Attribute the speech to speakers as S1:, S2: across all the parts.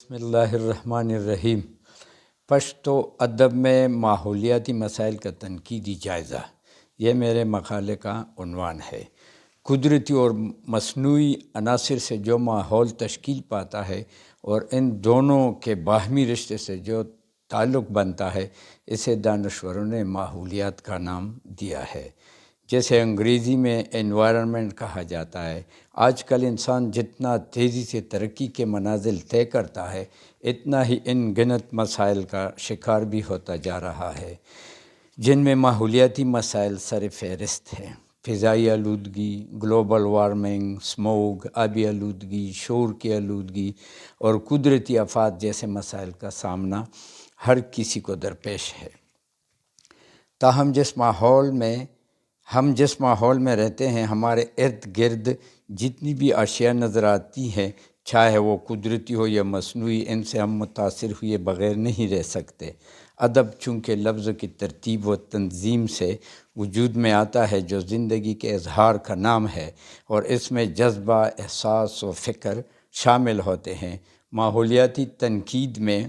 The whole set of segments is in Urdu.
S1: بسم اللہ الرحمن الرحیم۔ پشتو ادب میں ماحولیاتی مسائل کا تنقیدی جائزہ، یہ میرے مقالے کا عنوان ہے۔ قدرتی اور مصنوعی عناصر سے جو ماحول تشکیل پاتا ہے اور ان دونوں کے باہمی رشتے سے جو تعلق بنتا ہے، اسے دانشوروں نے ماحولیات کا نام دیا ہے۔ جیسے انگریزی میں انوائرمنٹ کہا جاتا ہے۔ آج کل انسان جتنا تیزی سے ترقی کے منازل طے کرتا ہے، اتنا ہی ان گنت مسائل کا شکار بھی ہوتا جا رہا ہے، جن میں ماحولیاتی مسائل سر فہرست ہیں۔ فضائی آلودگی، گلوبل وارمنگ، اسموگ، آبی آلودگی، شور کی آلودگی اور قدرتی آفات جیسے مسائل کا سامنا ہر کسی کو درپیش ہے۔ تاہم ہم جس ماحول میں رہتے ہیں، ہمارے ارد گرد جتنی بھی اشیاء نظر آتی ہیں، چاہے وہ قدرتی ہو یا مصنوعی، ان سے ہم متاثر ہوئے بغیر نہیں رہ سکتے۔ ادب چونکہ لفظ کی ترتیب و تنظیم سے وجود میں آتا ہے، جو زندگی کے اظہار کا نام ہے، اور اس میں جذبہ، احساس و فکر شامل ہوتے ہیں۔ ماحولیاتی تنقید میں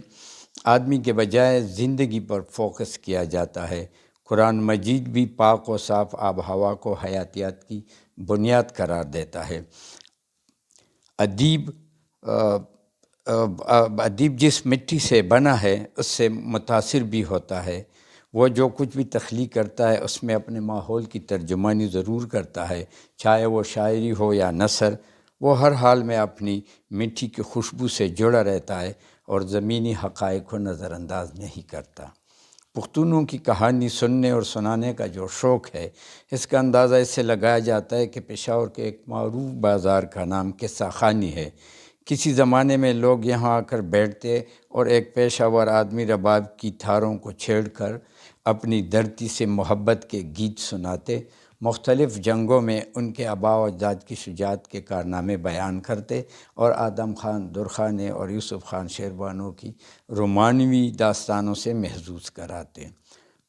S1: آدمی کے بجائے زندگی پر فوکس کیا جاتا ہے۔ قرآن مجید بھی پاک و صاف آب و ہوا کو حیاتیات کی بنیاد قرار دیتا ہے۔ ادیب جس مٹی سے بنا ہے، اس سے متاثر بھی ہوتا ہے۔ وہ جو کچھ بھی تخلیق کرتا ہے، اس میں اپنے ماحول کی ترجمانی ضرور کرتا ہے، چاہے وہ شاعری ہو یا نثر۔ وہ ہر حال میں اپنی مٹی کی خوشبو سے جڑا رہتا ہے اور زمینی حقائق کو نظر انداز نہیں کرتا۔ پختونوں کی کہانی سننے اور سنانے کا جو شوق ہے، اس کا اندازہ اس سے لگایا جاتا ہے کہ پشاور کے ایک معروف بازار کا نام قصہ خانی ہے۔ کسی زمانے میں لوگ یہاں آ کر بیٹھتے اور ایک پیشہ ور آدمی رباب کی تھاروں کو چھیڑ کر اپنی دھرتی سے محبت کے گیت سناتے، مختلف جنگوں میں ان کے آباء و اجداد کی شجاعت کے کارنامے بیان کرتے اور آدم خان درخانے اور یوسف خان شیربانو کی رومانوی داستانوں سے محظوظ کراتے۔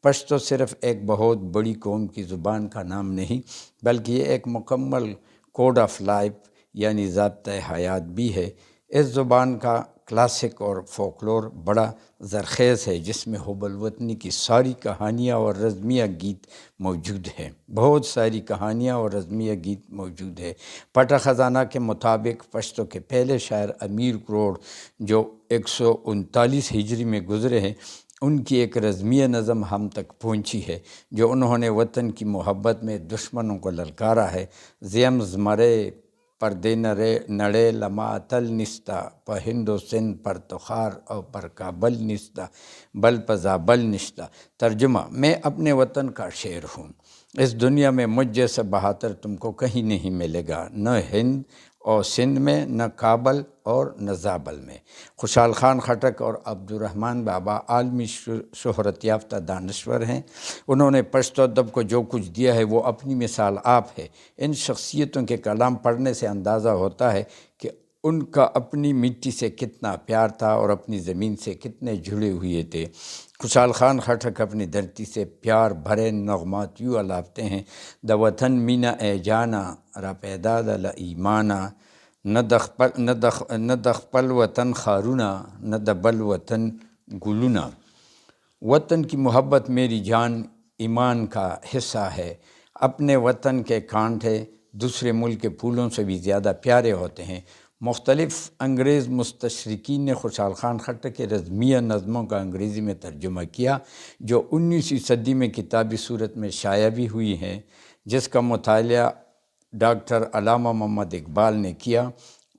S1: پشتو صرف ایک بہت بڑی قوم کی زبان کا نام نہیں، بلکہ یہ ایک مکمل کوڈ آف لائف یعنی ضابطۂ حیات بھی ہے۔ اس زبان کا کلاسک اور فولکلور بڑا زرخیز ہے، جس میں حب الوطنی کی ساری کہانیاں اور رزمیہ گیت موجود ہیں۔ بہت ساری کہانیاں اور رزمیہ گیت موجود ہے۔ پٹہ خزانہ کے مطابق پشتو کے پہلے شاعر امیر کروڑ، جو 139 ہجری میں گزرے ہیں، ان کی ایک رزمیہ نظم ہم تک پہنچی ہے، جو انہوں نے وطن کی محبت میں دشمنوں کو للکارا ہے۔ زیم زمرے پردے نڑے لما تل نستا، پہ ہند و سندھ پر تخار اور پر کابل نستا، بل پزابل نشتا۔ ترجمہ: میں اپنے وطن کا شعر ہوں۔ اس دنیا میں مجھ جیسا بہاتر تم کو کہیں نہیں ملے گا، نہ ہند اور سندھ میں، نہ کابل اور نہ زابل میں۔ خوشحال خان خٹک اور عبدالرحمن بابا عالمی شہرت یافتہ دانشور ہیں۔ انہوں نے پشتو ادب کو جو کچھ دیا ہے، وہ اپنی مثال آپ ہے۔ ان شخصیتوں کے کلام پڑھنے سے اندازہ ہوتا ہے کہ ان کا اپنی مٹی سے کتنا پیار تھا اور اپنی زمین سے کتنے جڑے ہوئے تھے۔ خوشحال خان خٹک اپنی دھرتی سے پیار بھرے نغمات یوں الاپتے ہیں: دا وطن مینا اے جانا، را پیدا دا ایمانا، نہ دخپل وطن خارونا، نہ دبل وطن گلونا۔ وطن کی محبت میری جان ایمان کا حصہ ہے۔ اپنے وطن کے کانٹے دوسرے ملک کے پھولوں سے بھی زیادہ پیارے ہوتے ہیں۔ مختلف انگریز مستشرقین نے خوشحال خان خٹک کے رزمیہ نظموں کا انگریزی میں ترجمہ کیا، جو 19ویں صدی میں کتابی صورت میں شائع بھی ہوئی ہیں، جس کا مطالعہ ڈاکٹر علامہ محمد اقبال نے کیا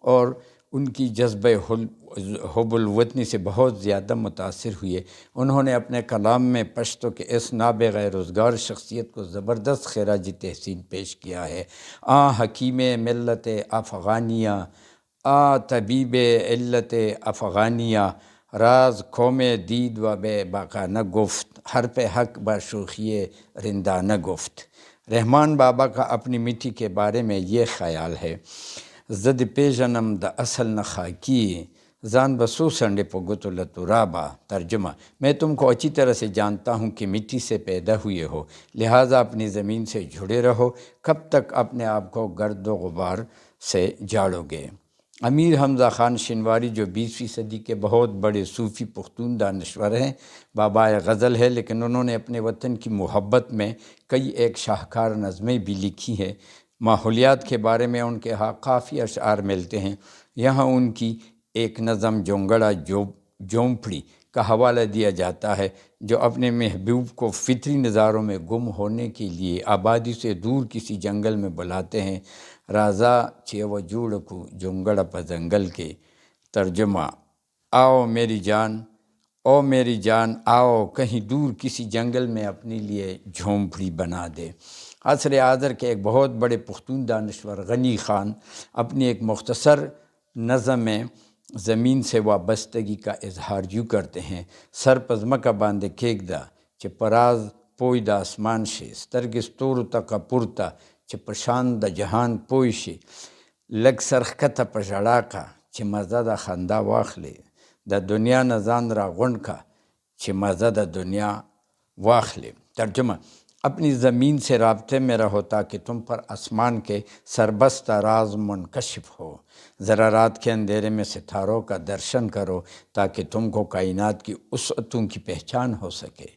S1: اور ان کی جذبہ حب الوطنی سے بہت زیادہ متاثر ہوئے۔ انہوں نے اپنے کلام میں پشتو کے اس نابغہ روزگار شخصیت کو زبردست خراج تحسین پیش کیا ہے۔ حکیم ملت افغانیہ، طبیب علت افغانیہ، راز قوم دید و بے بقا نہ گفت، حرف حق بشوخی رندہ نہ گفت۔ رحمان بابا کا اپنی مٹی کے بارے میں یہ خیال ہے: زد پیژنم دا اصل نہ خاکی، زان بسو سنڈے پگتو لتورابا۔ ترجمہ: میں تم کو اچھی طرح سے جانتا ہوں کہ مٹی سے پیدا ہوئے ہو، لہٰذا اپنی زمین سے جڑے رہو۔ کب تک اپنے آپ کو گرد و غبار سے جاڑو گے؟ امیر حمزہ خان شنواری جو 20ویں صدی کے بہت بڑے صوفی پختون دانشور ہیں، بابا غزل ہے، لیکن انہوں نے اپنے وطن کی محبت میں کئی ایک شاہکار نظمیں بھی لکھی ہیں۔ ماحولیات کے بارے میں ان کے ہاں کافی اشعار ملتے ہیں۔ یہاں ان کی ایک نظم جونگڑا جھونپڑی کا حوالہ دیا جاتا ہے، جو اپنے محبوب کو فطری نظاروں میں گم ہونے کے لیے آبادی سے دور کسی جنگل میں بلاتے ہیں۔ رازا چیو جوڑ کو جونگڑ پا جنگل کے ترجمہ: آؤ میری جان، او میری جان آؤ، کہیں دور کسی جنگل میں اپنے لیے جھونپڑی بنا دے۔ عصر حاضر کے ایک بہت بڑے پختون دانشور غنی خان اپنی ایک مختصر نظم میں زمین سے وابستگی کا اظہار یوں کرتے ہیں: سر پزمکا باندے کیگدا چه پراز پوی د آسمان شي، سترګې ستورو ته کپورته چې په شان د جهان پوی شي، لږ سرښکته په ژړا کا چې مزه د خندا واخلې، د دنیا نه ځان را غونډ کا چې مزه د دنیا واخلے۔ ترجمہ: اپنی زمین سے رابطے میں رہو تاکہ تم پر آسمان کے سربستہ راز منکشف ہو، ذرا رات کے اندھیرے میں ستاروں کا درشن کرو تاکہ تم کو کائنات کی وسعتوں کی پہچان ہو سکے،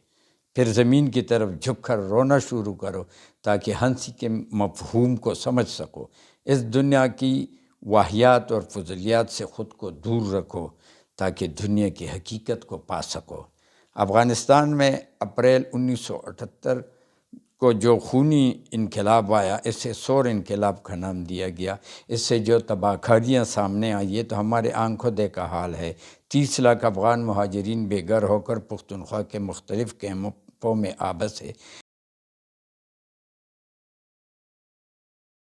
S1: پھر زمین کی طرف جھک کر رونا شروع کرو تاکہ ہنسی کے مفہوم کو سمجھ سکو، اس دنیا کی واہیات اور فضولیات سے خود کو دور رکھو تاکہ دنیا کی حقیقت کو پا سکو۔ افغانستان میں اپریل 1978 کو جو خونی انقلاب آیا، اسے سور انقلاب کا نام دیا گیا۔ اس سے جو تباہ کاریاں سامنے آئی، یہ تو ہمارے آنکھوں دیکھا حال ہے۔ 30 لاکھ افغان مہاجرین بے گھر ہو کر پختونخوا کے مختلف کیمپوں میں آبس ہے۔